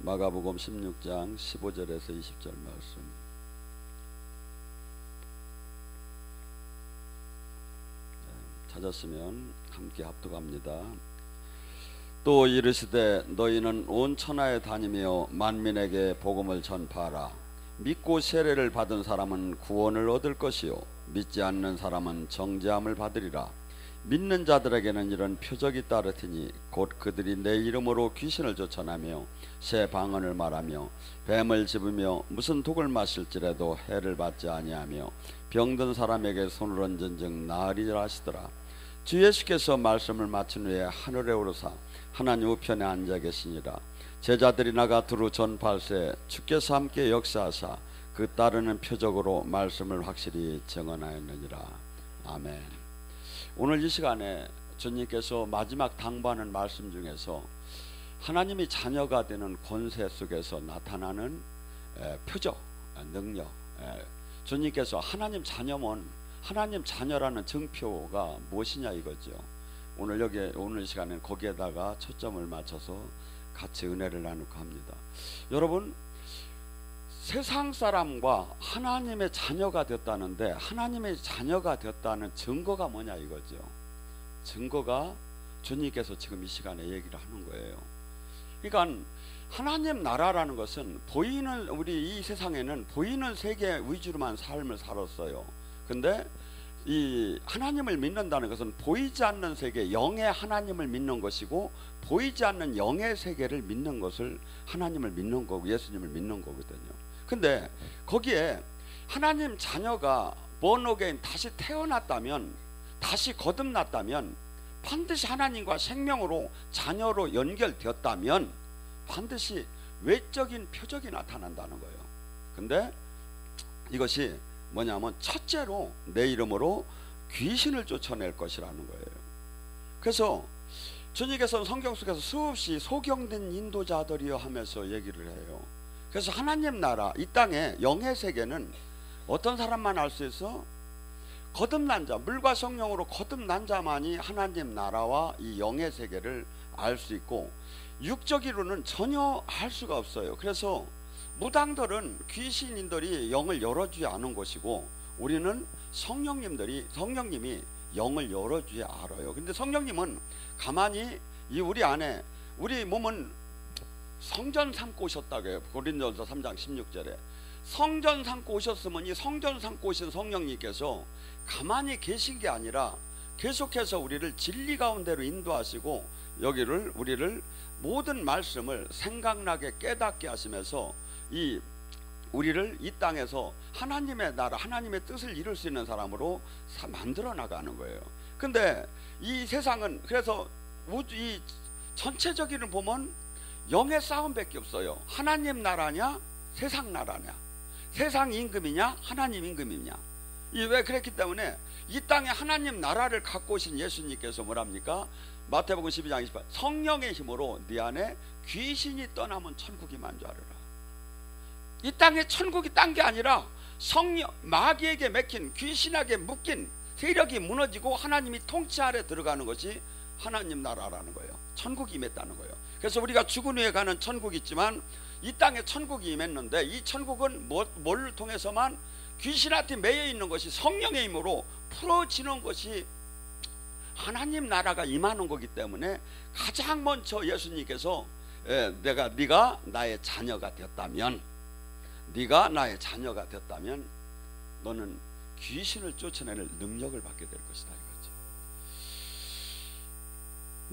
마가복음 16장 15절에서 20절 말씀. 찾았으면 함께 합독합니다. 또 이르시되 너희는 온 천하에 다니며 만민에게 복음을 전파하라. 믿고 세례를 받은 사람은 구원을 얻을 것이요 믿지 않는 사람은 정죄함을 받으리라. 믿는 자들에게는 이런 표적이 따르리니 곧 그들이 내 이름으로 귀신을 쫓아내며 새 방언을 말하며 뱀을 집으며 무슨 독을 마실지라도 해를 받지 아니하며 병든 사람에게 손을 얹은즉 나으리라 하시더라. 주 예수께서 말씀을 마친 후에 하늘에 오르사 하나님 우편에 앉아 계시니라. 제자들이 나가 두루 전파할세 주께서 함께 역사하사 그 따르는 표적으로 말씀을 확실히 증언하였느니라. 아멘. 오늘 이 시간에 주님께서 마지막 당부하는 말씀 중에서 하나님이 자녀가 되는 권세 속에서 나타나는 표적, 능력, 주님께서 하나님 자녀면 하나님 자녀라는 증표가 무엇이냐 이거죠. 오늘 이 시간에는 거기에다가 초점을 맞춰서 같이 은혜를 나누고 합니다. 여러분, 세상 사람과 하나님의 자녀가 됐다는데 하나님의 자녀가 됐다는 증거가 뭐냐 이거죠. 증거가 주님께서 지금 이 시간에 얘기를 하는 거예요. 그러니까 하나님 나라라는 것은 보이는, 우리 이 세상에는 보이는 세계 위주로만 삶을 살았어요. 근데 이 하나님을 믿는다는 것은 보이지 않는 세계, 영의 하나님을 믿는 것이고 보이지 않는 영의 세계를 믿는 것을 하나님을 믿는 거고 예수님을 믿는 거거든요. 근데 거기에 하나님 자녀가 born-again 다시 태어났다면, 다시 거듭났다면, 반드시 하나님과 생명으로 자녀로 연결되었다면 반드시 외적인 표적이 나타난다는 거예요. 근데 이것이 뭐냐면 첫째로 내 이름으로 귀신을 쫓아낼 것이라는 거예요. 그래서 주님께서는 성경 속에서 수없이 소경된 인도자들이여 하면서 얘기를 해요. 그래서 하나님 나라, 이 땅의 영의 세계는 어떤 사람만 알 수 있어? 거듭난 자, 물과 성령으로 거듭난 자만이 하나님 나라와 이 영의 세계를 알 수 있고 육적으로는 전혀 알 수가 없어요. 그래서 무당들은 귀신인들이 영을 열어주지 않은 것이고 우리는 성령님이 영을 열어주지 알아요. 근데 성령님은 가만히 우리 안에, 우리 몸은 성전 삼고 오셨다고 해요. 고린도전서 3장 16절에 성전 삼고 오셨으면 이 성전 삼고 오신 성령님께서 가만히 계신 게 아니라 계속해서 우리를 진리 가운데로 인도하시고 우리를 모든 말씀을 생각나게 깨닫게 하시면서 우리를 이 땅에서 하나님의 나라, 하나님의 뜻을 이룰 수 있는 사람으로 만들어 나가는 거예요. 근데 이 세상은, 그래서 이 전체적으로 보면 영의 싸움밖에 없어요. 하나님 나라냐 세상 나라냐, 세상 임금이냐 하나님 임금이냐. 왜 그랬기 때문에 이 땅에 하나님 나라를 갖고 오신 예수님께서 뭐랍니까? 마태복음 12장 28, 성령의 힘으로 네 안에 귀신이 떠나면 천국이 만주하리라. 이 땅에 천국이 딴 게 아니라 마귀에게 맥힌, 귀신에게 묶인 세력이 무너지고 하나님이 통치 아래 들어가는 것이 하나님 나라라는 거예요. 천국이 임했다는 거예요. 그래서 우리가 죽은 후에 가는 천국이 있지만 이 땅에 천국이 임했는데 이 천국은 뭘 통해서만, 귀신한테 매여 있는 것이 성령의 힘으로 풀어지는 것이 하나님 나라가 임하는 거기 때문에 가장 먼저 예수님께서 네가 나의 자녀가 됐다면, 네가 나의 자녀가 됐다면 너는 귀신을 쫓아내는 능력을 받게 될 것이다 이거죠.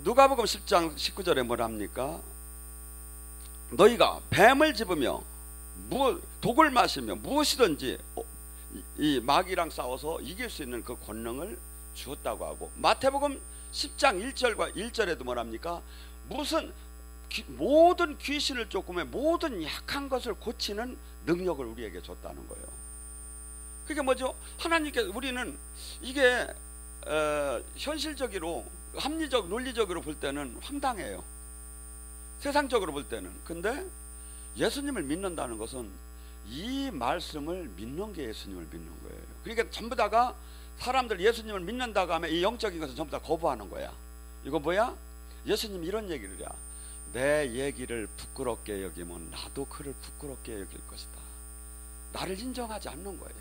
누가복음 10장 19절에 뭐랍니까? 너희가 뱀을 집으며 독을 마시며 무엇이든지 이 마귀랑 싸워서 이길 수 있는 그 권능을 주었다고 하고, 마태복음 10장 1절과 1절에도 뭐랍니까? 모든 귀신을 쫓으며 모든 약한 것을 고치는 능력을 우리에게 줬다는 거예요. 그게 뭐죠? 하나님께, 우리는 이게 현실적으로, 합리적, 논리적으로 볼 때는 황당해요. 세상적으로 볼 때는. 근데 예수님을 믿는다는 것은 이 말씀을 믿는 게 예수님을 믿는 거예요. 그러니까 전부 다가 사람들 예수님을 믿는다고 하면 이 영적인 것은 전부 다 거부하는 거야. 이거 뭐야? 예수님 이런 얘기를 해요. 내 얘기를 부끄럽게 여기면 나도 그를 부끄럽게 여길 것이다. 나를 인정하지 않는 거예요.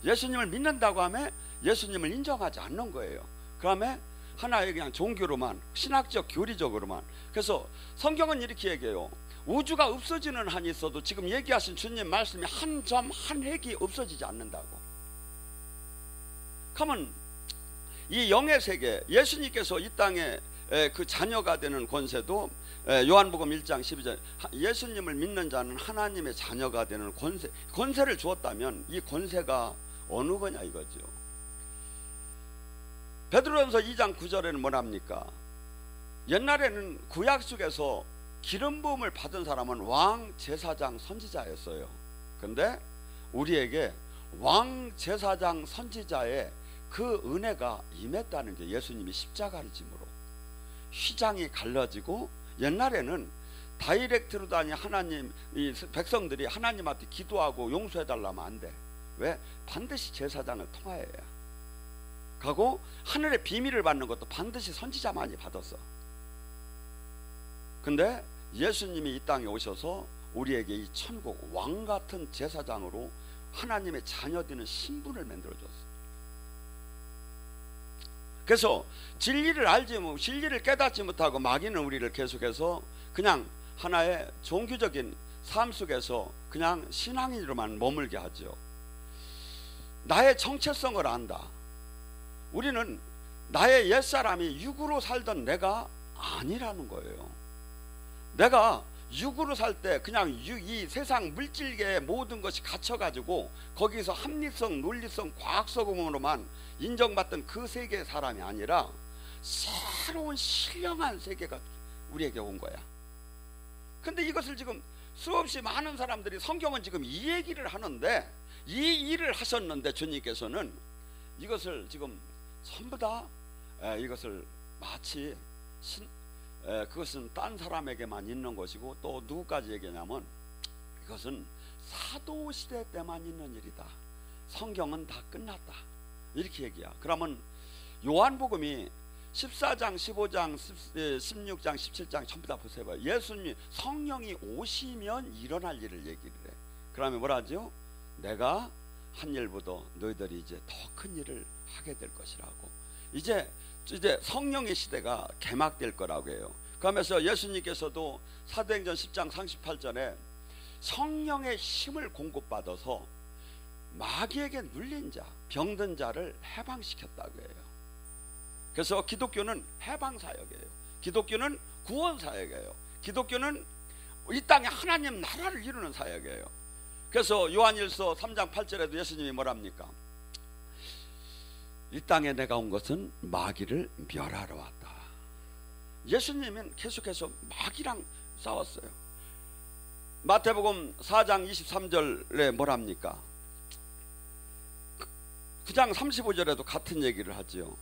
예수님을 믿는다고 하면 예수님을 인정하지 않는 거예요. 그다음에 하나의 그냥 종교로만, 신학적 교리적으로만. 그래서 성경은 이렇게 얘기해요. 우주가 없어지는 한이 있어도 지금 얘기하신 주님 말씀이 한 점 한 획이 없어지지 않는다고. 그러면 이 영의 세계, 예수님께서 이 땅에 그 자녀가 되는 권세도 요한복음 1장 12절 예수님을 믿는 자는 하나님의 자녀가 되는 권세를 주었다면 이 권세가 어느 거냐 이거죠. 베드로전서 2장 9절에는 뭐랍니까? 옛날에는 구약 속에서 기름 부음을 받은 사람은 왕, 제사장, 선지자였어요. 근데 우리에게 왕, 제사장, 선지자의 그 은혜가 임했다는 게 예수님이 십자가를 짐으로 휘장이 갈라지고, 옛날에는 다이렉트로도 아니 하나님 이 백성들이 하나님한테 기도하고 용서해달라면 안 돼. 왜? 반드시 제사장을 통하여야 가고, 하늘의 비밀을 받는 것도 반드시 선지자만이 받았어. 근데 예수님이 이 땅에 오셔서 우리에게 이 천국 왕 같은 제사장으로 하나님의 자녀 되는 신분을 만들어줬어. 그래서 진리를 알지 못, 진리를 깨닫지 못하고 마귀는 우리를 계속해서 그냥 하나의 종교적인 삶 속에서 그냥 신앙인으로만 머물게 하죠. 나의 정체성을 안다. 우리는 나의 옛사람이 육으로 살던 내가 아니라는 거예요. 내가 육으로 살 때 그냥 이 세상 물질계의 모든 것이 갇혀가지고 거기서 합리성, 논리성, 과학적으로만 인정받던 그 세계의 사람이 아니라 새로운 신령한 세계가 우리에게 온 거야. 근데 이것을 지금 수없이 많은 사람들이, 성경은 지금 이 얘기를 하는데, 이 일을 하셨는데 주님께서는 이것을 지금 전부 다 이것을 마치 그것은 딴 사람에게만 있는 것이고, 또 누구까지 얘기냐면 이것은 사도시대 때만 있는 일이다. 성경은 다 끝났다. 이렇게 얘기야. 그러면 요한복음이 14장, 15장, 16장, 17장 전부 다 보세요. 예수님 성령이 오시면 일어날 일을 얘기를 해. 그러면 뭐라 하죠? 내가 한 일보다 너희들이 이제 더 큰 일을 하게 될 것이라고. 이제 성령의 시대가 개막될 거라고 해요. 그러면서 예수님께서도 사도행전 10장 38절에 성령의 힘을 공급받아서 마귀에게 눌린 자, 병든 자를 해방시켰다고 해요. 그래서 기독교는 해방사역이에요. 기독교는 구원사역이에요. 기독교는 이 땅에 하나님 나라를 이루는 사역이에요. 그래서 요한일서 3장 8절에도 예수님이 뭐랍니까? 이 땅에 내가 온 것은 마귀를 멸하러 왔다. 예수님은 계속해서 마귀랑 싸웠어요. 마태복음 4장 23절에 뭐랍니까? 9장 35절에도 같은 얘기를 하지요.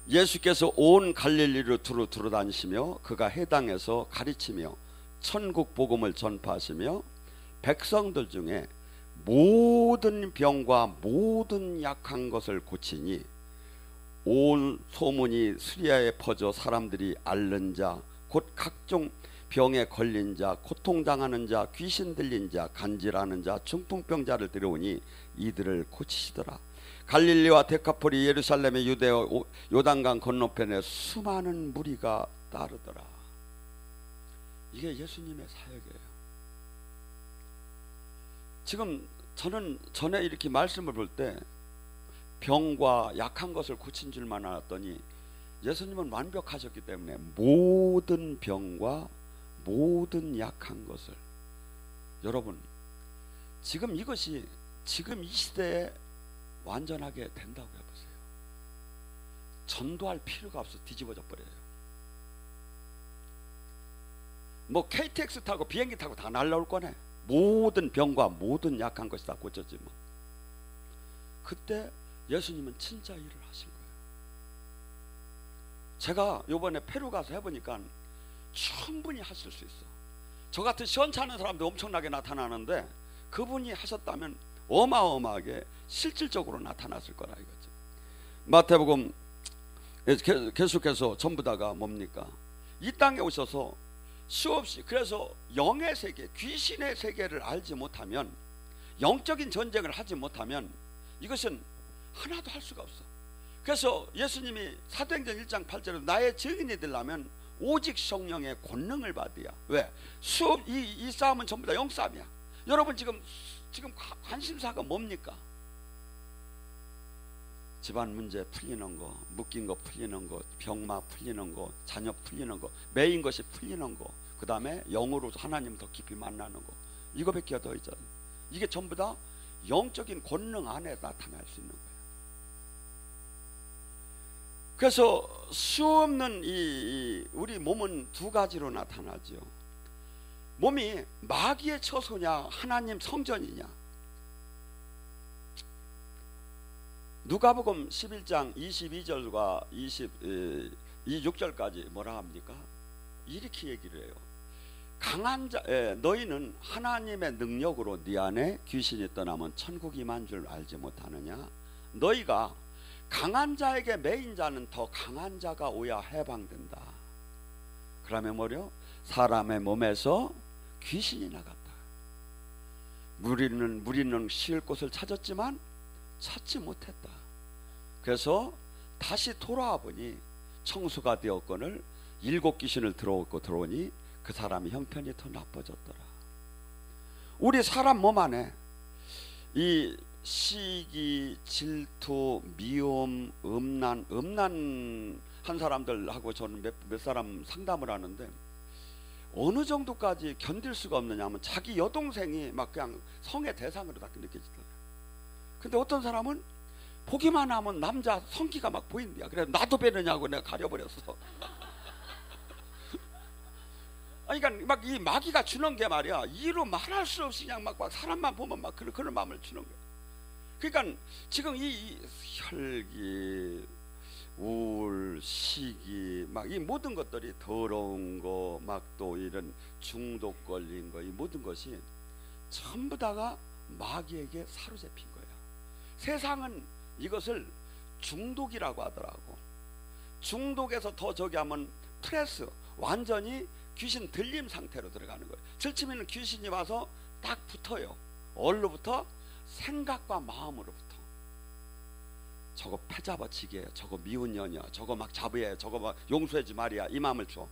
예수께서 온 갈릴리로 두루 다니시며 그가 해당에서 가르치며 천국 복음을 전파하시며 백성들 중에 모든 병과 모든 약한 것을 고치니 온 소문이 수리아에 퍼져 사람들이 앓는 자, 곧 각종 병에 걸린 자, 고통당하는 자, 귀신 들린 자, 간질하는 자, 중풍병자를 들여오니 이들을 고치시더라. 갈릴리와 데카폴리, 예루살렘의 유대와 요단강 건너편에 수많은 무리가 따르더라. 이게 예수님의 사역이에요. 지금 저는 전에 이렇게 말씀을 볼 때 병과 약한 것을 고친 줄만 알았더니 예수님은 완벽하셨기 때문에 모든 병과 모든 약한 것을, 여러분 지금 이것이 지금 이 시대에 완전하게 된다고 해보세요. 전도할 필요가 없어. 뒤집어져 버려요. 뭐 KTX 타고 비행기 타고 다 날라올 거네. 모든 병과 모든 약한 것이 다 고쳐지면 그때 예수님은 진짜 일을 하신 거예요. 제가 요번에 페루 가서 해보니까 충분히 하실 수 있어. 저 같은 시원찮은 사람도 엄청나게 나타나는데 그분이 하셨다면 어마어마하게 실질적으로 나타났을 거라 이거죠. 마태복음 계속해서 전부 다가 뭡니까? 이 땅에 오셔서 수없이, 그래서 영의 세계, 귀신의 세계를 알지 못하면, 영적인 전쟁을 하지 못하면 이것은 하나도 할 수가 없어. 그래서 예수님이 사도행전 1장 8절에 나의 증인이 되려면 오직 성령의 권능을 받아야. 왜? 이 싸움은 전부 다 영싸움이야. 여러분 지금 관심사가 뭡니까? 집안 문제 풀리는 거, 묶인 거 풀리는 거, 병마 풀리는 거, 자녀 풀리는 거, 매인 것이 풀리는 거, 그 다음에 영으로 하나님 더 깊이 만나는 거, 이거밖에 더 있잖아요. 이게 전부 다 영적인 권능 안에 나타날 수 있는 거예요. 그래서 수없는 우리 몸은 두 가지로 나타나죠. 몸이 마귀의 처소냐 하나님 성전이냐. 누가복음 11장 22절과 26절까지 뭐라 합니까? 이렇게 얘기를 해요. 강한 자, 너희는 하나님의 능력으로 네 안에 귀신이 떠나면 천국이 임한 줄 알지 못하느냐? 너희가 강한 자에게 매인 자는 더 강한 자가 오야 해방된다. 그러면 뭐려? 사람의 몸에서 귀신이 나갔다. 무리는 쉴 곳을 찾았지만 찾지 못했다. 그래서 다시 돌아와 보니 청수가 되었거늘 7 귀신을 들어오니 그 사람의 형편이 더 나빠졌더라. 우리 사람 몸 안에 이 시기, 질투, 미움, 음란한 사람들하고 저는 몇 사람 상담을 하는데, 어느 정도까지 견딜 수가 없느냐 하면 자기 여동생이 막 그냥 성의 대상으로 다 느껴지더라고요. 근데 어떤 사람은 보기만 하면 남자 성기가 막 보인대요. 그래서 나도 빼느냐고 내가 가려버렸어. 그러니까 막 이 마귀가 주는 게 말이야, 이로 말할 수 없이 그냥 막 사람만 보면 막 그런 마음을 주는 거야. 그러니까 지금 이 혈기, 우울, 시기, 막 이 모든 것들이 더러운 거, 막 또 이런 중독 걸린 거, 이 모든 것이 전부 다가 마귀에게 사로잡힌 거야. 세상은 이것을 중독이라고 하더라고. 중독에서 더 저기 하면 프레스, 완전히 귀신 들림 상태로 들어가는 거예요. 들치면 귀신이 와서 딱 붙어요. 어디로부터? 생각과 마음으로부터. 저거 패잡아치게, 저거 미운 년이야, 저거 막 잡으야, 저거 막 용서하지 말이야, 이 마음을 줘.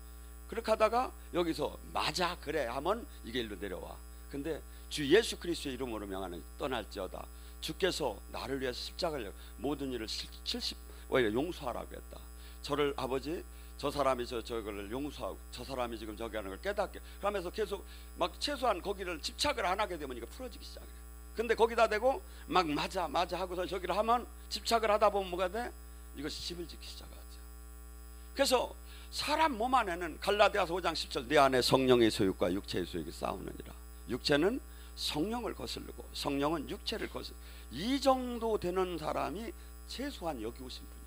그렇게 하다가 여기서 맞아 그래 하면 이게 일로 내려와. 근데 주 예수 그리스도의 이름으로 명하는 떠날지어다. 주께서 나를 위해서 십자가를 모든 일을 70 용서하라고 했다. 저를 아버지, 저 사람이 저걸 용서하고, 저 사람이 지금 저기 하는 걸 깨닫게 그러면서 계속 막 최소한 거기를 집착을 안 하게 되면 이거 풀어지기 시작해요. 근데 거기다 대고 막 맞아 하고서 저기를 하면 집착을 하다 보면 뭐가 돼? 이것이 집을 짓기 시작하죠. 그래서 사람 몸 안에는 갈라디아서 5장 10절 내 안에 성령의 소욕과 육체의 소욕이 싸우느니라. 육체는 성령을 거스르고 성령은 육체를 거스르고, 이 정도 되는 사람이 최소한 여기 오신 분이에요.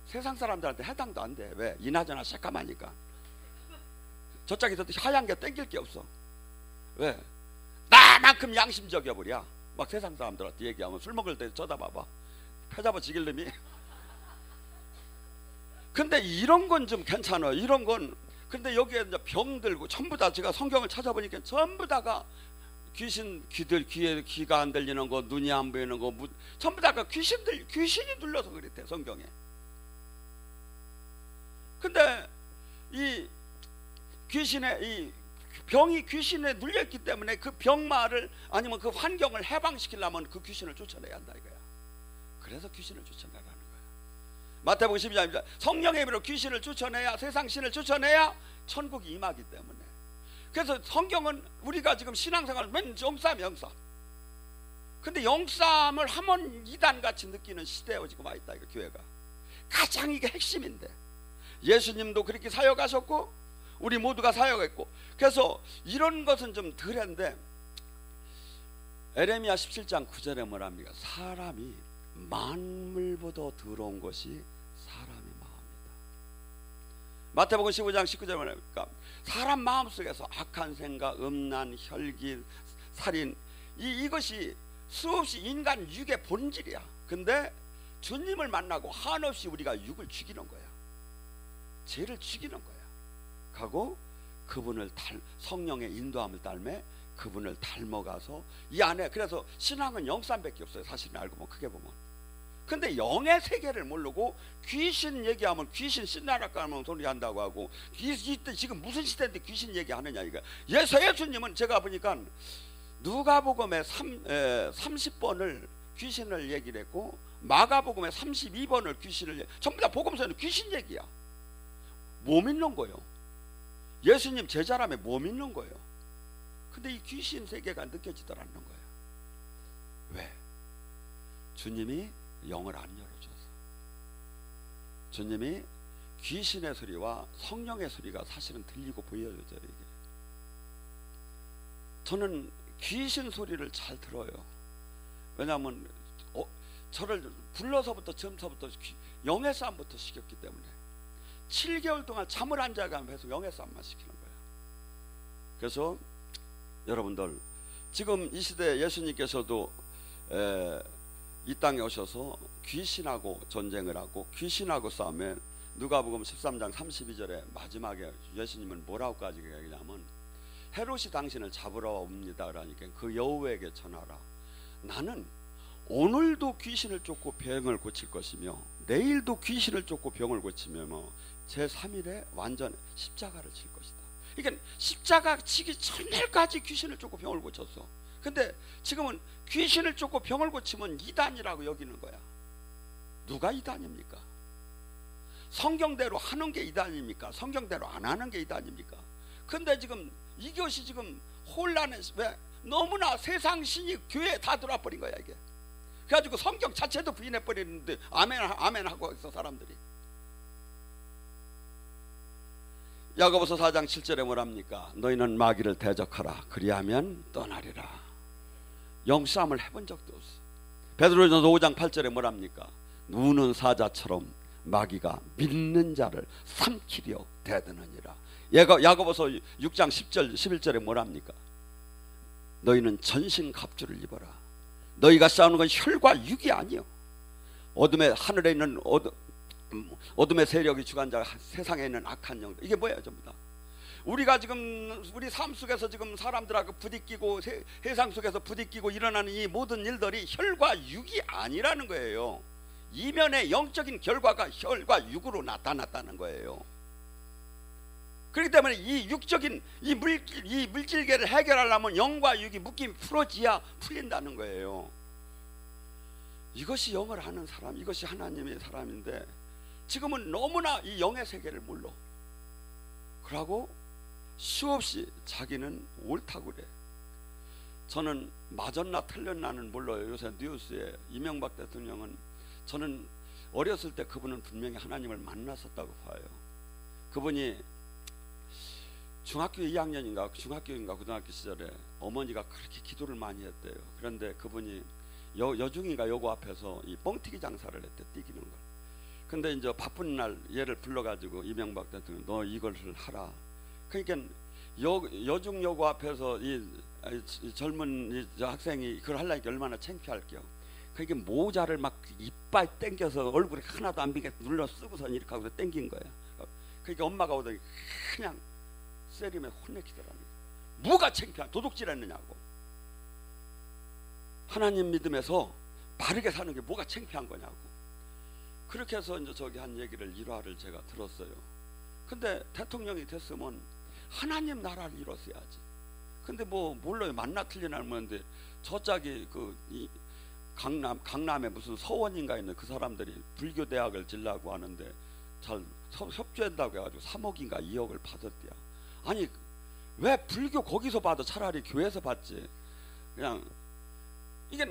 세상 사람들한테 해당도 안 돼. 왜? 이나저나 새까마니까. 저짝에서도 하얀 게 땡길 게 없어. 왜? 나만큼 양심적이야 버려. 막 세상 사람들한테 얘기하면 술 먹을 때 쳐다봐봐. 패잡아 지길 놈이. 근데 이런 건 좀 괜찮아. 이런 건. 근데 여기에 이제 병들고 전부 다 제가 성경을 찾아보니까 전부 다가 귀신, 귀가 안 들리는 거, 눈이 안 보이는 거, 전부 다가 귀신이 눌러서 그랬대 성경에. 근데 이 귀신의 이 병이 귀신에 눌렸기 때문에 그 병마를 아니면 그 환경을 해방시키려면 그 귀신을 쫓아내야 한다 이거야. 그래서 귀신을 쫓아내라는 거야. 마태복음 12장입니다. 성령의 힘으로 귀신을 쫓아내야, 세상 신을 쫓아내야 천국이 임하기 때문에. 그래서 성경은 우리가 지금 신앙생활 맨 영싸움. 근데 영싸움을 하면 이단같이 느끼는 시대에 지금 와 있다 이거 교회가. 가장 이게 핵심인데. 예수님도 그렇게 사역하셨고 우리 모두가 사역했고, 그래서 이런 것은 좀 덜한데 에레미야 17장 9절에 뭐랍니까? 사람이 만물보다 더러운 것이 사람의 마음이다. 마태복음 15장 19절에 뭐랍니까? 사람 마음속에서 악한 생각, 음란, 혈기, 살인, 이것이 수없이 인간 육의 본질이야. 근데 주님을 만나고 한없이 우리가 육을 죽이는 거야. 죄를 죽이는 거야. 하고 그분을 성령의 인도함을 따르며 그분을 닮아가서 이 안에, 그래서 신앙은 영산밖에 없어요. 사실은 알고 보면, 크게 보면. 근데 영의 세계를 모르고 귀신 얘기하면 귀신 신나라까 하면 소리 한다고 하고, 이때 지금 무슨 시대인데 귀신 얘기하느냐 이거. 예수님은 제가 보니까 누가복음에 30번을 귀신을 얘기를 했고, 마가복음에 32번을 귀신을 전부 다 복음서는 귀신 얘기야. 뭐 믿는 거예요? 예수님 제자라면 뭐 믿는 거예요? 근데 이 귀신 세계가 느껴지더라는 거예요. 왜? 주님이 영을 안 열어줘서. 주님이 귀신의 소리와 성령의 소리가 사실은 들리고 보여요. 이게 저는 귀신 소리를 잘 들어요. 왜냐하면 저를 불러서부터 처음서부터 영의 싸움부터 시켰기 때문에 7개월 동안 잠을 안 자가면서 계속 영의 싸움만 시키는 거예요. 그래서 여러분들, 지금 이 시대 예수님께서도 이 땅에 오셔서 귀신하고 전쟁을 하고 귀신하고 싸우면, 누가복음 13장 32절에 마지막에 예수님은 뭐라고까지 얘기하냐면, 헤롯이 당신을 잡으러 옵니다. 그러니까 그 여우에게 전하라. 나는 오늘도 귀신을 쫓고 병을 고칠 것이며 내일도 귀신을 쫓고 병을 고치며 제3일에 완전 십자가를 칠 것이다. 그러니까 십자가 치기 전날까지 귀신을 쫓고 병을 고쳤어. 근데 지금은 귀신을 쫓고 병을 고치면 이단이라고 여기는 거야. 누가 이단입니까? 성경대로 하는 게 이단입니까? 성경대로 안 하는 게 이단입니까? 근데 지금 이것이 지금 혼란해. 왜? 너무나 세상 신이 교회에 다 들어와 버린 거야 이게. 그래가지고 성경 자체도 부인해 버리는데 아멘 하고 있어 사람들이. 야고보서 4장 7절에 뭐랍니까? 너희는 마귀를 대적하라. 그리하면 떠나리라. 영싸움을 해본 적도 없어. 베드로전서 5장 8절에 뭐랍니까? 누는 사자처럼 마귀가 믿는 자를 삼키려 대드느니라. 야고보서 6장 10절 11절에 뭐랍니까? 너희는 전신갑주를 입어라. 너희가 싸우는 건 혈과 육이 아니요, 어둠의 하늘에 있는 어둠의 세력이 주관자, 세상에 있는 악한 영들. 이게 뭐예요? 전부 다 우리가 지금 우리 삶 속에서 지금 사람들하고 부딪히고 세상 속에서 부딪히고 일어나는 이 모든 일들이 혈과 육이 아니라는 거예요. 이면의 영적인 결과가 혈과 육으로 나타났다는 거예요. 그렇기 때문에 이 육적인 이 물질계를 해결하려면 영과 육이 묶임이 풀어지야 풀린다는 거예요. 이것이 영을 하는 사람, 이것이 하나님의 사람인데 지금은 너무나 이 영의 세계를 몰라. 그러고 수없이 자기는 옳다고 그래. 저는 맞았나 틀렸나는 몰라요. 요새 뉴스에 이명박 대통령은, 저는 어렸을 때 그분은 분명히 하나님을 만났었다고 봐요. 그분이 중학교 2학년인가 중학교인가 고등학교 시절에 어머니가 그렇게 기도를 많이 했대요. 그런데 그분이 여중이가 요거 앞에서 이 뻥튀기 장사를 했대, 튀기는 걸. 근데 이제 바쁜 날 얘를 불러가지고 이명박 대통령, 너 이것을 하라. 그러니까 여중 요거 앞에서 이 젊은 이 학생이 그걸 하려니까 얼마나 창피할게요. 그러니까 모자를 막 이빨 땡겨서 얼굴에 하나도 안 비게 눌러 쓰고서 이렇게 하고 땡긴 거야. 그러니까 엄마가 오더니 그냥 세림에 혼내키더라니. 뭐가 창피한, 도둑질 했느냐고. 하나님 믿음에서 바르게 사는 게 뭐가 창피한 거냐고. 그렇게 해서 이제 저기 한 얘기를 일화를 제가 들었어요. 근데 대통령이 됐으면 하나님 나라를 이뤘어야지. 근데 뭐 몰라요, 만나 틀리나 모르는데 저짝이 이 강남에 무슨 서원인가 있는 그 사람들이 불교 대학을 지려고 하는데 잘 협조한다고 해가지고 3억인가 2억을 받았대요. 아니 왜 불교 거기서 받아? 차라리 교회에서 받지. 그냥 이게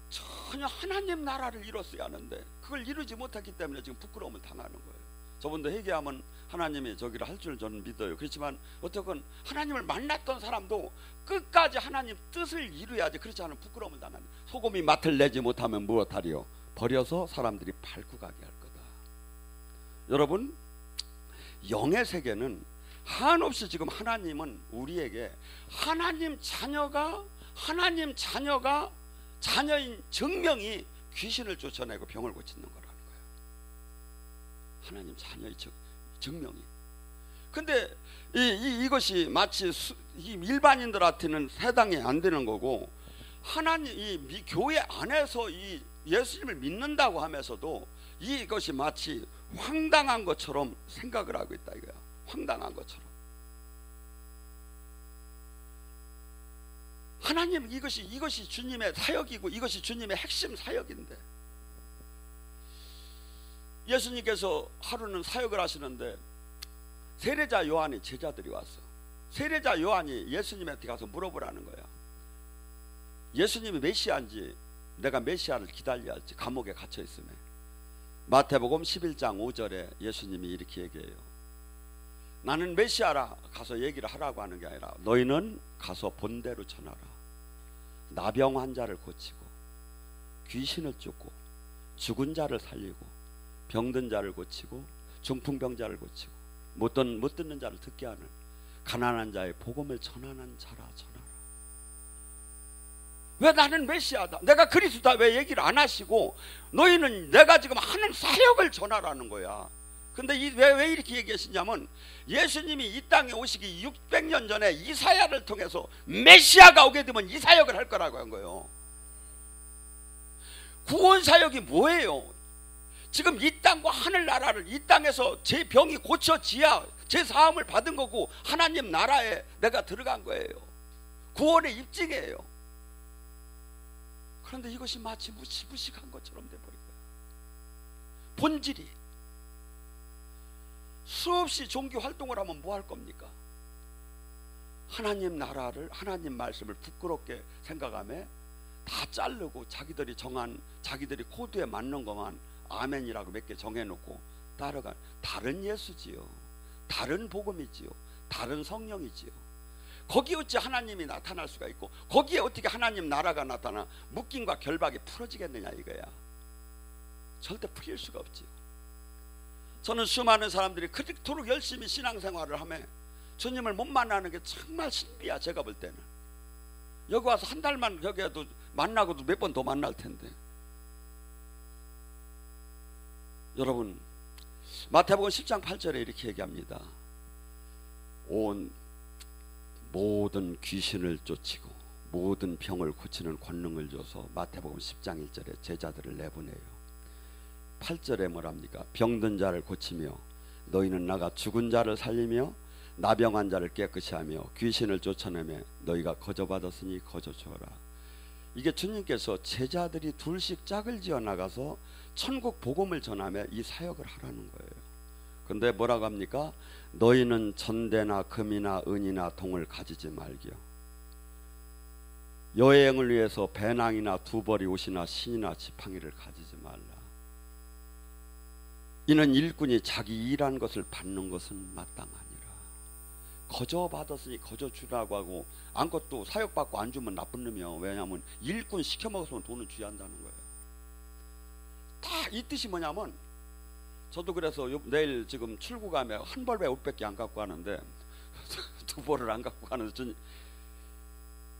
전혀 하나님 나라를 이뤘어야 하는데 그걸 이루지 못했기 때문에 지금 부끄러움을 당하는 거예요. 저분도 회개하면 하나님이 저기를 할 줄 저는 믿어요. 그렇지만 어떻건 하나님을 만났던 사람도 끝까지 하나님 뜻을 이루어야지. 그렇지 않으면 부끄러움을 당하는. 소금이 맛을 내지 못하면 무엇하리요? 버려서 사람들이 밟고 가게 할 거다. 여러분, 영의 세계는 한없이 지금 하나님은 우리에게 하나님 자녀가 자녀인 증명이 귀신을 쫓아내고 병을 고치는 거라는 거예요. 하나님 자녀의 증명이. 근데 이것이 마치 일반인들한테는 해당이 안 되는 거고, 하나님 이 교회 안에서 이 예수님을 믿는다고 하면서도 이것이 마치 황당한 것처럼 생각을 하고 있다 이거야. 황당한 것처럼. 하나님 이것이 주님의 사역이고 이것이 주님의 핵심 사역인데, 예수님께서 하루는 사역을 하시는데 세례자 요한의 제자들이 왔어. 세례자 요한이 예수님한테 가서 물어보라는 거야. 예수님이 메시아인지 내가 메시아를 기다려야 할지 감옥에 갇혀 있으며. 마태복음 11장 5절에 예수님이 이렇게 얘기해요. 나는 메시아라 가서 얘기를 하라고 하는 게 아니라 너희는 가서 본대로 전하라. 나병 환자를 고치고 귀신을 쫓고 죽은 자를 살리고 병든 자를 고치고 중풍병자를 고치고 못 듣는 자를 듣게 하는 가난한 자의 복음을 전하는 자라 전하라. 왜 나는 메시아다, 내가 그리스도다 왜 얘기를 안 하시고 너희는 내가 지금 하는 사역을 전하라는 거야. 근데 왜 이렇게 얘기하시냐면 예수님이 이 땅에 오시기 600년 전에 이사야를 통해서 메시아가 오게 되면 이 사역을 할 거라고 한 거예요. 구원 사역이 뭐예요? 지금 이 땅과 하늘나라를, 이 땅에서 제 병이 고쳐지야 제 사함을 받은 거고 하나님 나라에 내가 들어간 거예요. 구원의 입증이에요. 그런데 이것이 마치 무식한 것처럼 돼버린 거예요. 본질이. 수없이 종교 활동을 하면 뭐 할 겁니까? 하나님 나라를, 하나님 말씀을 부끄럽게 생각하며 다 자르고 자기들이 정한, 자기들이 코드에 맞는 것만 아멘이라고 몇 개 정해놓고 따라간 다른 예수지요. 다른 복음이지요. 다른 성령이지요. 거기에 어찌 하나님이 나타날 수가 있고 거기에 어떻게 하나님 나라가 나타나 묶임과 결박이 풀어지겠느냐 이거야. 절대 풀릴 수가 없지요. 저는 수많은 사람들이 그토록 열심히 신앙생활을 하며 주님을 못 만나는 게 정말 신비야. 제가 볼 때는 여기 와서 한 달만 여기 해도 만나고도 몇 번 더 만날 텐데. 여러분, 마태복음 10장 8절에 이렇게 얘기합니다. 온 모든 귀신을 쫓고 모든 병을 고치는 권능을 줘서 마태복음 10장 1절에 제자들을 내보내요. 8절에 뭐랍니까? 병든 자를 고치며 너희는 나가 죽은 자를 살리며 나병한 자를 깨끗이 하며 귀신을 쫓아내며 너희가 거저받았으니 거저주어라. 이게 주님께서 제자들이 둘씩 짝을 지어 나가서 천국 복음을 전하며 이 사역을 하라는 거예요. 근데 뭐라고 합니까? 너희는 전대나 금이나 은이나 동을 가지지 말기요. 여행을 위해서 배낭이나 두벌이 옷이나 신이나 지팡이를 가지지 말라. 이는 일꾼이 자기 일한 것을 받는 것은 마땅하니라. 거저 받았으니 거저 주라고 하고 아무것도 사역받고 안 주면 나쁜 놈이요. 왜냐하면 일꾼 시켜먹었으면 돈을 줘야 한다는 거예요. 다 이 뜻이 뭐냐면, 저도 그래서 내일 지금 출국하면 한 벌배 옷밖에 안 갖고 가는데 두 벌을 안 갖고 가는데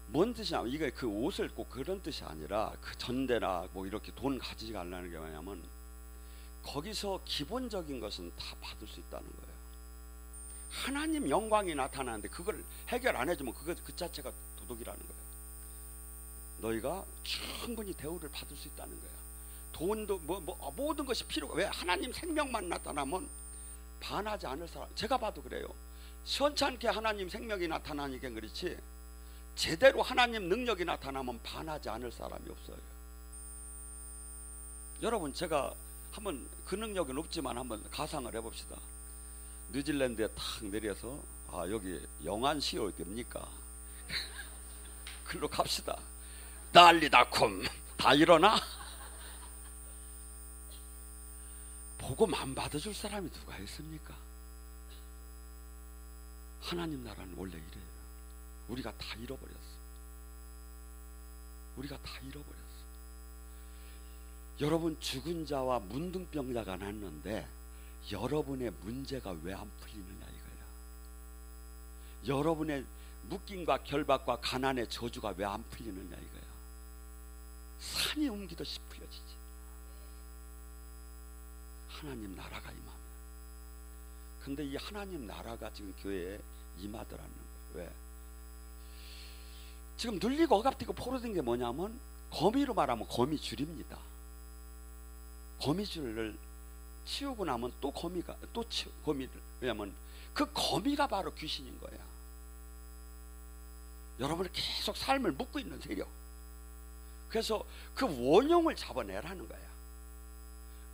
뭔 뜻이냐면, 이게 그 옷을 꼭 그런 뜻이 아니라 그 전대나 뭐 이렇게 돈 가지지 않라는 게 뭐냐면 거기서 기본적인 것은 다 받을 수 있다는 거예요. 하나님 영광이 나타나는데 그걸 해결 안 해주면 그 자체가 도둑이라는 거예요. 너희가 충분히 대우를 받을 수 있다는 거예요. 돈도 모든 것이 필요가. 왜? 하나님 생명만 나타나면 반하지 않을 사람. 제가 봐도 그래요. 시원찮게 하나님 생명이 나타나니까 그렇지 제대로 하나님 능력이 나타나면 반하지 않을 사람이 없어요. 여러분, 제가 한번 그 능력은 없지만 한번 가상을 해봅시다. 뉴질랜드에 탁 내려서 여기 영안시오 어딥니까? 글로 갑시다. 난리다쿰 다 일어나? 복음 안 받아줄 사람이 누가 있습니까? 하나님 나라는 원래 이래요. 우리가 다 잃어버렸어. 우리가 다 잃어버렸어. 여러분, 죽은 자와 문둥병자가 났는데 여러분의 문제가 왜 안 풀리느냐 이거야. 여러분의 묶임과 결박과 가난의 저주가 왜 안 풀리느냐 이거야. 산이 옮기듯이 풀려지지. 하나님 나라가 임하면. 근데 이 하나님 나라가 지금 교회에 임하더라는 거예요. 왜? 지금 눌리고 억압되고 포로된 게 뭐냐면, 거미로 말하면 거미줄입니다. 거미줄을 치우고 나면 또 거미가 또 거미를, 왜냐면 그 거미가 바로 귀신인 거야. 여러분을 계속 삶을 묶고 있는 세력. 그래서 그 원흉을 잡아내라는 거야.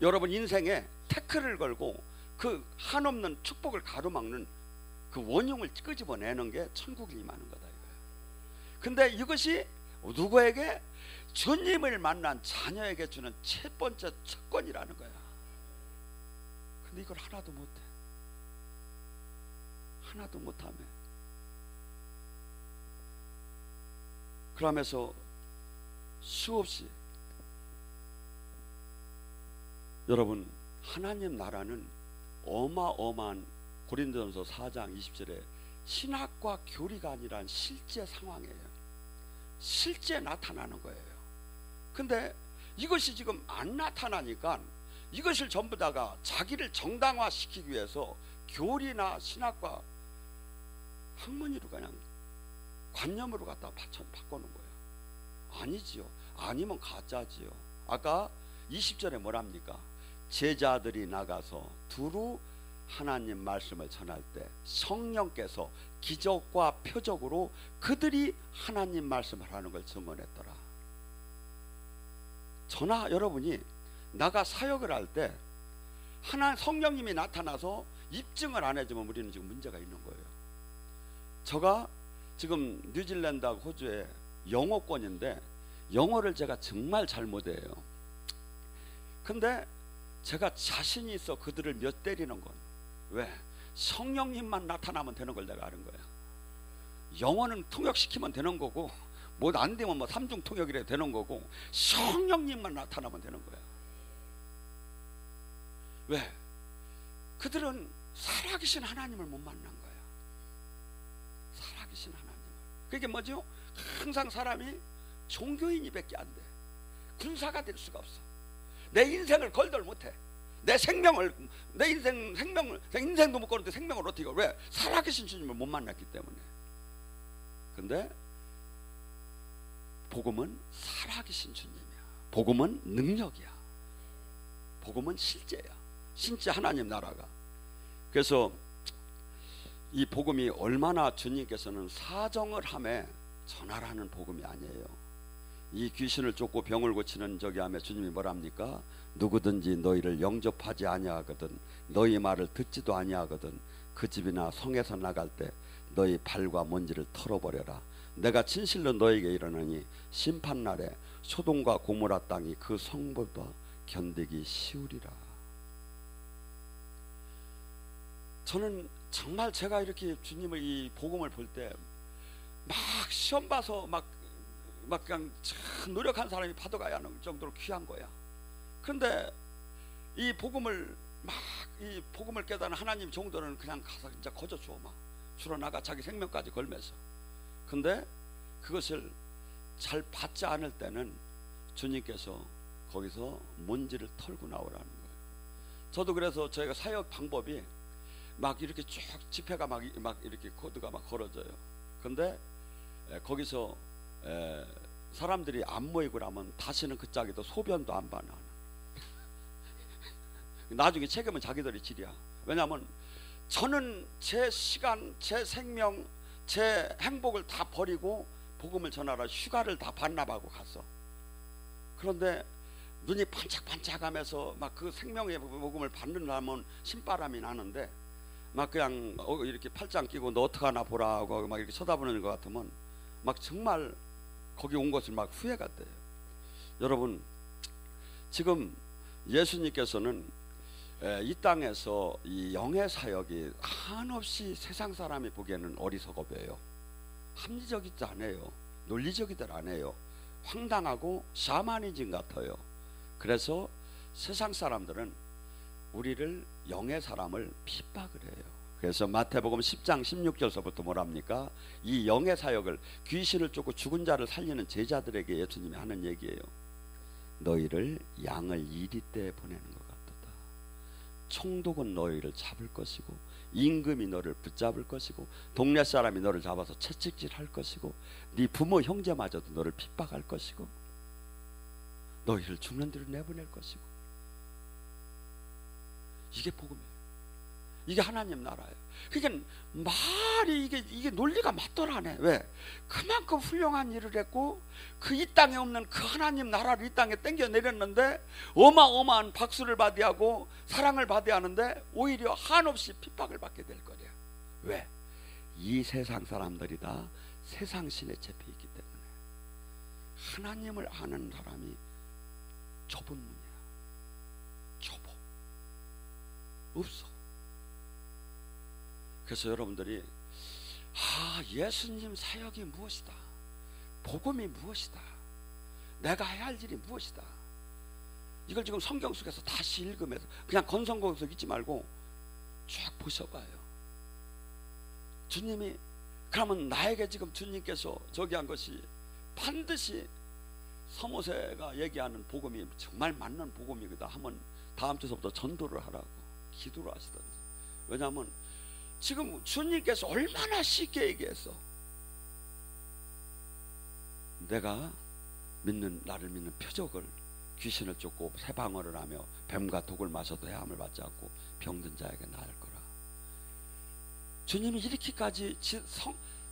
여러분 인생에 태클을 걸고 그 한없는 축복을 가로막는 그 원흉을 끄집어내는 게 천국을 임하는 거다 이거야. 근데 이것이 누구에게? 주님을 만난 자녀에게 주는 첫 번째 특권이라는 거야. 근데 이걸 하나도 못해. 하나도 못하며. 그러면서 수없이, 여러분 하나님 나라는 어마어마한, 고린도전서 4장 20절에 신학과 교리가 아니라 실제 상황이에요. 실제 나타나는 거예요. 근데 이것이 지금 안 나타나니까 이것을 전부 다가 자기를 정당화시키기 위해서 교리나 신학과 학문으로 그냥 관념으로 갖다 바꿔놓은 거예요. 아니지요. 아니면 가짜지요. 아까 20절에 뭐랍니까? 제자들이 나가서 두루 하나님 말씀을 전할 때 성령께서 기적과 표적으로 그들이 하나님 말씀을 하는 걸 증언했더라. 저나 여러분이 나가 사역을 할 때 하나 성령님이 나타나서 입증을 안 해주면 우리는 지금 문제가 있는 거예요. 제가 지금 뉴질랜드하고 호주에 영어권인데 영어를 제가 정말 잘 못해요. 근데 제가 자신이 있어 그들을 몇 때리는 건 왜? 성령님만 나타나면 되는 걸 내가 아는 거야. 영어는 통역시키면 되는 거고, 뭐 안 되면 뭐 삼중 통역이라 되는 거고, 성령님만 나타나면 되는 거야. 왜? 그들은 살아계신 하나님을 못 만난 거야. 살아계신 하나님을. 그게 뭐죠? 항상 사람이 종교인이 밖에 안 돼. 군사가 될 수가 없어. 내 인생을 걸들 못해. 내 생명을, 내 인생도 못 거는데 생명을 어떻게 걸? 왜? 살아계신 주님을 못 만났기 때문에. 근데 복음은 살아계신 주님이야. 복음은 능력이야. 복음은 실제야. 진짜 하나님 나라가. 그래서 이 복음이 얼마나 주님께서는 사정을 하며 전하라는 복음이 아니에요. 이 귀신을 쫓고 병을 고치는 저기 하며 주님이 뭐랍니까? 누구든지 너희를 영접하지 아니하거든, 너희 말을 듣지도 아니하거든, 그 집이나 성에서 나갈 때 너희 발과 먼지를 털어버려라. 내가 진실로 너에게 이르노니 심판날에 소돔과 고모라 땅이 그 성보다 견디기 쉬우리라. 저는 정말 제가 이렇게 주님을 이 복음을 볼 때 막 시험 봐서 막 그냥 노력한 사람이 파도가야 하는 정도로 귀한 거야. 그런데 이 복음을 이 복음을 깨닫는 하나님 정도는 그냥 가서 진짜 거저 주어 막 주러 나가 자기 생명까지 걸면서. 근데 그것을 잘 받지 않을 때는 주님께서 거기서 먼지를 털고 나오라는 거예요. 저도 그래서 저희가 사역 방법이 막 이렇게 쭉 집회가 막 이렇게 코드가 막 걸어져요. 근데 거기서 사람들이 안 모이고 나면 다시는 그 짝에도 소변도 안 봐. 나중에 책임은 자기들이 지랴. 왜냐하면 저는 제 시간, 제 생명, 제 행복을 다 버리고 복음을 전하러 휴가를 다 반납하고 갔어. 그런데 눈이 반짝반짝하면서 막 그 생명의 복음을 받는다면 신바람이 나는데 막 그냥 이렇게 팔짱 끼고 너 어떡하나 보라고 막 이렇게 쳐다보는 것 같으면 막 정말 거기 온 것을 막 후회가 돼요. 여러분 지금 예수님께서는 이 땅에서 이 영의 사역이 한없이 세상 사람이 보기에는 어리석어 보여요. 합리적이지 않아요. 논리적이지 않아요. 황당하고 샤머니즘 같아요. 그래서 세상 사람들은 우리를 영의 사람을 핍박을 해요. 그래서 마태복음 10장 16절서부터 뭐랍니까? 이 영의 사역을 귀신을 쫓고 죽은 자를 살리는 제자들에게 예수님이 하는 얘기예요. 너희를 양을 이리 때 보내는 것 같도다. 총독은 너희를 잡을 것이고 임금이 너를 붙잡을 것이고 동네 사람이 너를 잡아서 채찍질할 것이고 네 부모 형제마저도 너를 핍박할 것이고 너희를 죽는 대로 내보낼 것이고. 이게 복음이에요. 이게 하나님 나라예요. 그러니까 말이 이게 논리가 맞더라네. 왜? 그만큼 훌륭한 일을 했고 그 이 땅에 없는 그 하나님 나라를 이 땅에 땡겨 내렸는데 어마어마한 박수를 받아야 하고 사랑을 받아야 하는데 오히려 한없이 핍박을 받게 될 거래요. 왜? 이 세상 사람들이 다 세상 신에 잡혀 있기 때문에. 하나님을 아는 사람이 좁은 문이야. 좁어. 없어. 그래서 여러분들이 예수님 사역이 무엇이다, 복음이 무엇이다, 내가 해야 할 일이 무엇이다, 이걸 지금 성경 속에서 다시 읽으면서 그냥 건성공에서 읽지 말고 쭉 보셔봐요. 주님이 그러면 나에게 지금 주님께서 저기 한 것이 반드시 서모세가 얘기하는 복음이 정말 맞는 복음이거든 하면 다음 주서부터 전도를 하라고 기도를 하시던지. 왜냐하면 지금 주님께서 얼마나 쉽게 얘기했어. 내가 나를 믿는 표적을, 귀신을 쫓고 새방울을 하며 뱀과 독을 마셔도 해함을 받지 않고 병든 자에게 나을 거라. 주님이 이렇게까지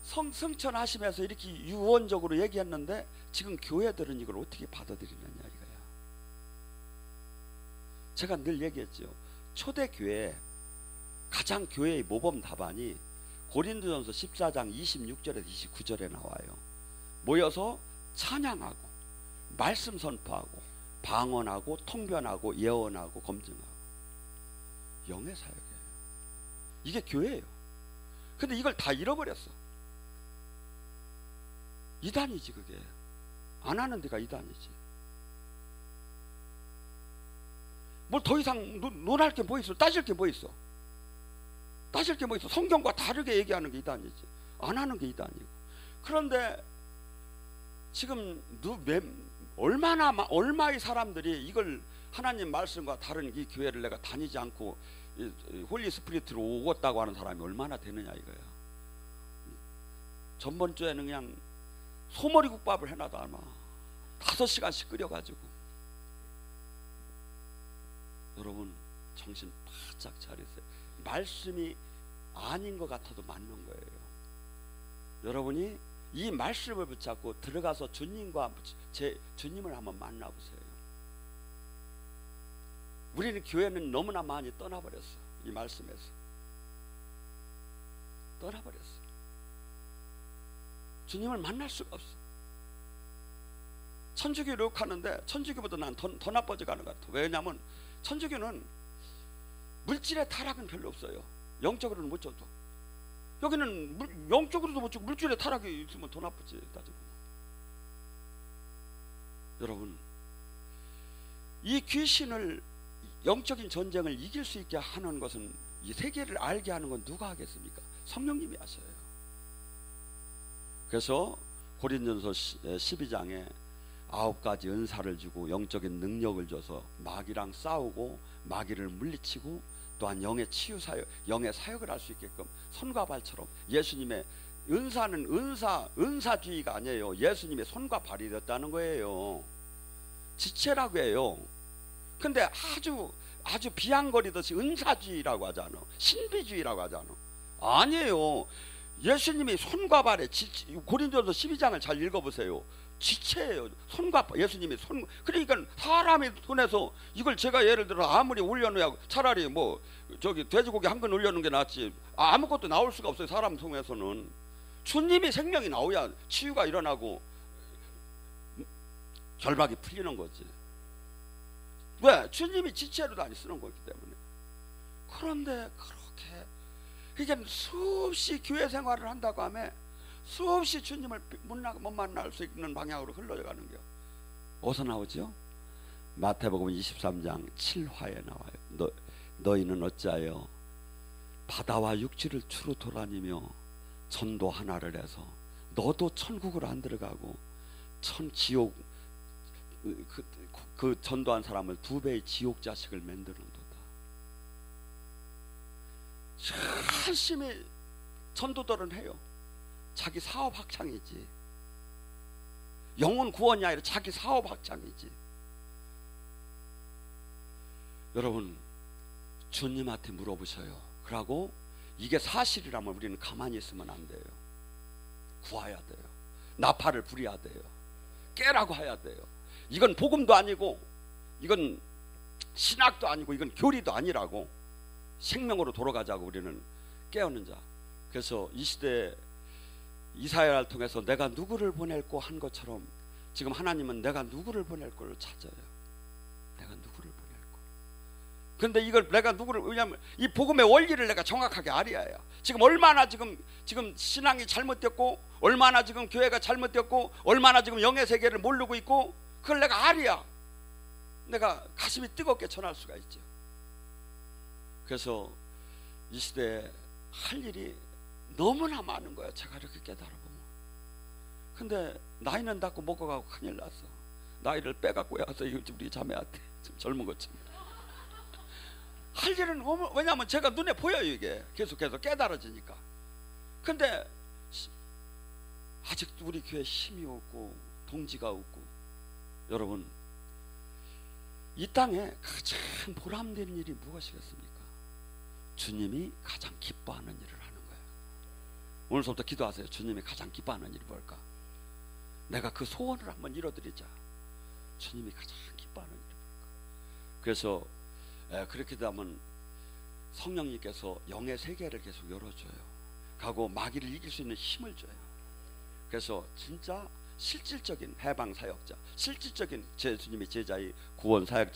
성천하시면서 이렇게 유언적으로 얘기했는데 지금 교회들은 이걸 어떻게 받아들이느냐 이거야. 제가 늘 얘기했죠. 초대교회 가장 교회의 모범 답안이 고린도전서 14장 26절에서 29절에 나와요. 모여서 찬양하고 말씀 선포하고 방언하고 통변하고 예언하고 검증하고. 영의 사역이에요. 이게 교회예요. 근데 이걸 다 잃어버렸어. 이단이지. 그게 안 하는 데가 이단이지. 뭘 더 이상 논할 게 뭐 있어? 따질 게 뭐 있어? 따질 게 뭐 있어? 성경과 다르게 얘기하는 게 이단이지. 안 하는 게 이단이고. 그런데 지금 얼마의 사람들이 이걸 하나님 말씀과 다른 이 교회를 내가 다니지 않고 홀리 스피릿으로 오겠다고 하는 사람이 얼마나 되느냐 이거야. 전번 주에는 그냥 소머리국밥을 해놔도 아마 5시간씩 끓여가지고. 여러분 정신 바짝 차리세요. 말씀이 아닌 것 같아도 맞는 거예요. 여러분이 이 말씀을 붙잡고 들어가서 주님을 한번 만나보세요. 우리는 교회는 너무나 많이 떠나버렸어. 이 말씀에서 떠나버렸어. 주님을 만날 수가 없어. 천주교 욕하는데 천주교보다 난 더 나빠져가는 것 같아. 왜냐하면 천주교는 물질의 타락은 별로 없어요. 영적으로는 못 줘도. 여기는 영적으로도 못 주고 물질의 타락이 있으면 더 나쁘지. 따지고. 여러분 이 귀신을, 영적인 전쟁을 이길 수 있게 하는 것은, 이 세계를 알게 하는 건 누가 하겠습니까? 성령님이 하셔요. 그래서 고린도전서 12장에 9가지 은사를 주고 영적인 능력을 줘서 마귀랑 싸우고 마귀를 물리치고 또한 영의 치유 사역, 영의 사역을 할 수 있게끔 손과 발처럼. 예수님의 은사는 은사주의가 아니에요. 예수님의 손과 발이 됐다는 거예요. 지체라고 해요. 근데 아주 비양거리듯이 은사주의라고 하잖아. 신비주의라고 하잖아. 아니에요. 예수님이 손과 발에 고린도전서 12장을 잘 읽어보세요. 지체예요. 예수님이 손. 그러니까 사람의 손에서 이걸 제가 예를 들어 아무리 올려놓아야 차라리 뭐 저기 돼지고기 한 근 올려놓은 게 낫지. 아무것도 나올 수가 없어요. 사람 손에서는. 주님이 생명이 나오야 치유가 일어나고 결박이 풀리는 거지. 왜? 주님이 지체로 다니 쓰는 거기 때문에. 그런데 그렇게 이게 수없이 교회 생활을 한다고 하면 수없이 주님을 못 만날 수 있는 방향으로 흘러가는 게 어디서 나오죠? 마태복음 23장 7화에 나와요. 너희는 어찌하여 바다와 육지를 주로 돌아다니며 전도 하나를 해서 너도 천국으로 안 들어가고 지옥 그 전도한 사람을 2배의 지옥 자식을 만드는도다. 열심히 전도들은 해요. 자기 사업 확장이지. 영혼 구원이 아니라 자기 사업 확장이지. 여러분, 주님한테 물어보셔요. 그러고 이게 사실이라면 우리는 가만히 있으면 안 돼요. 구해야 돼요. 나팔을 부려야 돼요. 깨라고 해야 돼요. 이건 복음도 아니고, 이건 신학도 아니고, 이건 교리도 아니라고. 생명으로 돌아가자고 우리는 깨우는 자. 그래서 이 시대에 이사야를 통해서 내가 누구를 보낼고 한 것처럼 지금 하나님은 내가 누구를 보낼 걸 찾아요. 내가 누구를 보낼 걸. 그런데 이걸 내가 누구를, 왜냐하면 이 복음의 원리를 내가 정확하게 알아야. 지금 얼마나 지금 신앙이 잘못됐고, 얼마나 지금 교회가 잘못됐고, 얼마나 지금 영의 세계를 모르고 있고, 그걸 내가 알아야 내가 가슴이 뜨겁게 전할 수가 있죠. 그래서 이 시대에 할 일이 너무나 많은 거예요. 제가 이렇게 깨달아보면. 근데 나이는 닦고 먹어가고 큰일 났어. 나이를 빼갖고 와서 우리 자매한테 좀 젊은 것처럼 할 일은 너무, 왜냐하면 제가 눈에 보여요. 이게 계속해서 깨달아지니까. 근데 아직도 우리 교회 힘이 없고 동지가 없고. 여러분, 이 땅에 가장 보람된 일이 무엇이겠습니까? 주님이 가장 기뻐하는 일을 하는 거예요. 오늘부터 기도하세요. 주님이 가장 기뻐하는 일이 뭘까? 내가 그 소원을 한번 이뤄드리자. 주님이 가장 기뻐하는 일이 뭘까? 그래서 그렇게 되면 성령님께서 영의 세계를 계속 열어줘요. 가고 마귀를 이길 수 있는 힘을 줘요. 그래서 진짜 실질적인 해방 사역자, 실질적인 주님의 제자의 구원 사역자